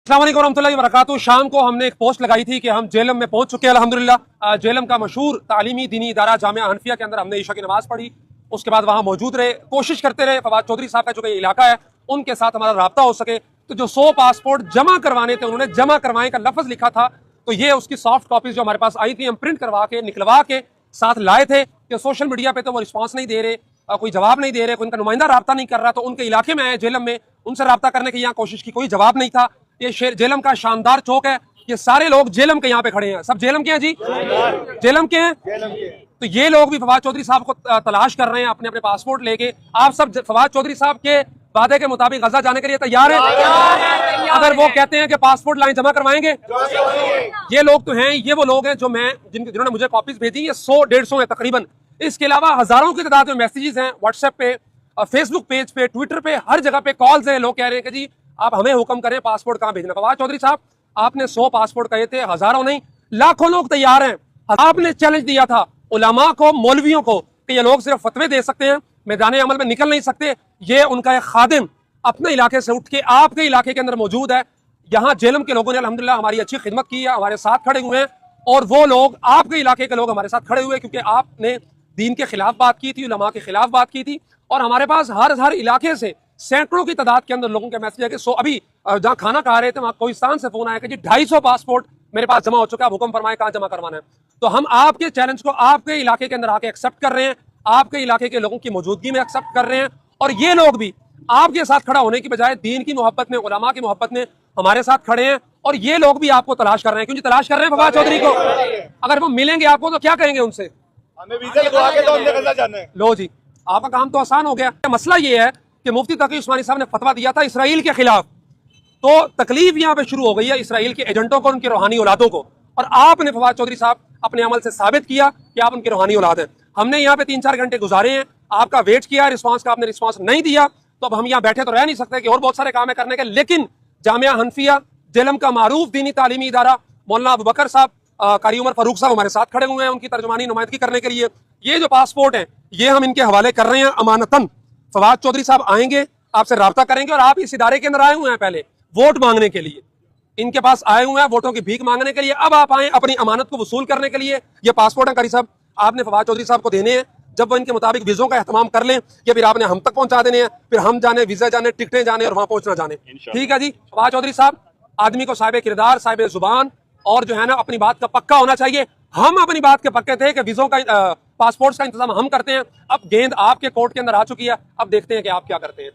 अस्सलाम वालेकुम रहमतुल्लाहि व बरकातुहू। शाम को हमने एक पोस्ट लगाई थी कि हम जेलम में पहुंच चुके हैं अल्हम्दुलिल्लाह। जेलम का मशहूर तालीमी दीनी इदारा जामिया हनफिया के अंदर हमने ईशा की नमाज पढ़ी, उसके बाद वहां मौजूद रहे, कोशिश करते रहे फवाद चौधरी साहब का जो कि इलाका है उनके साथ हमारा रब्ता हो सके। तो जो 100 पासपोर्ट जमा करवाने थे उन्होंने जमा करवाने का लफ्ज लिखा था, तो ये उसकी सॉफ्ट कॉपीज जो हमारे पास आई थी हम प्रिंट करवा के निकलवा के साथ लाए थे कि सोशल मीडिया पे तो वो रिस्पॉन्स नहीं दे रहे, कोई जवाब नहीं दे रहे, कोई उनका नुमाइंदा रब्ता नहीं कर रहा। तो उनके इलाके में आए जेलम में, उनसे रब्ता करने की यहाँ कोशिश की, कोई जवाब नहीं था। ये जेलम का शानदार चौक है, ये सारे लोग जेलम के यहाँ पे खड़े हैं, सब जेलम के हैं जी, जेलम के हैं। तो ये लोग भी फवाद चौधरी साहब को तलाश कर रहे हैं अपने अपने पासपोर्ट लेके। आप सब फवाद चौधरी साहब के वादे के मुताबिक गजा जाने के लिए तैयार हैं? अगर वो कहते हैं कि पासपोर्ट लाइन जमा करवाएंगे, ये लोग तो हैं, ये वो लोग हैं जो जिन्होंने मुझे कॉपीज भेजी, ये 100-150 है तकरीबन। इसके अलावा हजारों की तादाद में मैसेजेस हैं व्हाट्सएप पे, फेसबुक पेज पे, ट्विटर पे, हर जगह पे कॉल्स हैं। लोग कह रहे हैं कि जी आप हमें हुक्म करें पासपोर्ट कहां भेजना। फवाद चौधरी साहब आपने 100 पासपोर्ट कहे थे, हजारों नहीं लाखों लोग तैयार हैं। आपने चैलेंज दिया था उलमा को, मौलवियों को कि ये लोग सिर्फ फतवे दे सकते हैं, मैदान अमल में निकल नहीं सकते। ये उनका एक खादिम अपने इलाके से उठ के आपके इलाके के अंदर मौजूद है। यहाँ जेलम के लोगों ने अल्हम्दुलिल्लाह हमारी अच्छी खिदमत की है, हमारे साथ खड़े हुए हैं। और वो लोग आपके इलाके के लोग हमारे साथ खड़े हुए क्योंकि आपने दीन के खिलाफ बात की थी, उलमा के खिलाफ बात की थी। और हमारे पास हर इलाके से सैकड़ों की तादाद के अंदर लोगों के मैसेज है कि अभी जहाँ खाना खा रहे थे वहां कोहिस्तान से फोन आया कि जी 250 पासपोर्ट मेरे पास जमा हो चुका है, हुक्म फरमाए कहाँ जमा करवाना है। तो हम आपके चैलेंज को आपके इलाके के अंदर आके एक्सेप्ट कर रहे हैं, आपके इलाके के लोगों की मौजूदगी में एक्सेप्ट कर रहे हैं। और ये लोग भी आपके साथ खड़ा होने की बजाय दीन की मोहब्बत में, उलमा की मोहब्बत में हमारे साथ खड़े हैं। और ये लोग भी आपको तलाश कर रहे हैं। क्यों जी तलाश कर रहे हैं फवाद चौधरी को? अगर वो मिलेंगे आपको तो क्या करेंगे उनसे? हमें वीजा लगवा के तो हमने गजा जाना है। लो जी, आपका काम तो आसान हो गया। मसला ये है कि मुफ्ती तकी उस्मानी साहब ने फतवा दिया था इसराइल के खिलाफ, तो तकलीफ यहाँ पे शुरू हो गई है इसराइल के एजेंटों को, उनकी रूहानी औलादों को। और आपने फवाद चौधरी साहब अपने अमल से साबित किया कि आप उनकी रूहानी औलाद हैं। हमने यहाँ पे 3-4 घंटे गुजारे हैं, आपका वेट किया रिस्पांस का, आपने रिस्पांस नहीं दिया, तो अब हम यहाँ बैठे तो रह नहीं सकते कि और बहुत सारे काम है करने के। लेकिन जामिया हनफिया जेलम का मारूफ दीनी तालीमी इदारा, मौलाना अबू बकर साहब, कारी उमर फारूक साहब हमारे साथ खड़े हुए हैं उनकी तर्जुमानी नुमाइंदगी करने के लिए। ये जो पासपोर्ट है ये हम इनके हवाले कर रहे हैं अमानतन। फवाद चौधरी साहब आएंगे, आपसे रब्ता करेंगे। और आप इस इदारे के अंदर आए हुए हैं पहले वोट मांगने के लिए, इनके पास आए हुए हैं वोटों की भीख मांगने के लिए। अब आप आए अपनी अमानत को वसूल करने के लिए। ये पासपोर्ट है कारी साहब, आपने फवाद चौधरी साहब को देने हैं। जब वो इनके मुताबिक वीजों का एहतमाम कर लें, या फिर आपने हम तक पहुंचा देने हैं, फिर हम जाने, वीजा जाने, टिकटें जाने और वहां पहुंचना जाने। ठीक है जी। फवाद चौधरी साहब आदमी को साहिब किरदार, साहिब जुबान और जो है ना अपनी बात का पक्का होना चाहिए। हम अपनी बात के पक्के थे कि वीजों का, पासपोर्ट्स का इंतजाम हम करते हैं। अब गेंद आपके कोर्ट के अंदर आ चुकी है, अब देखते हैं कि आप क्या करते हैं।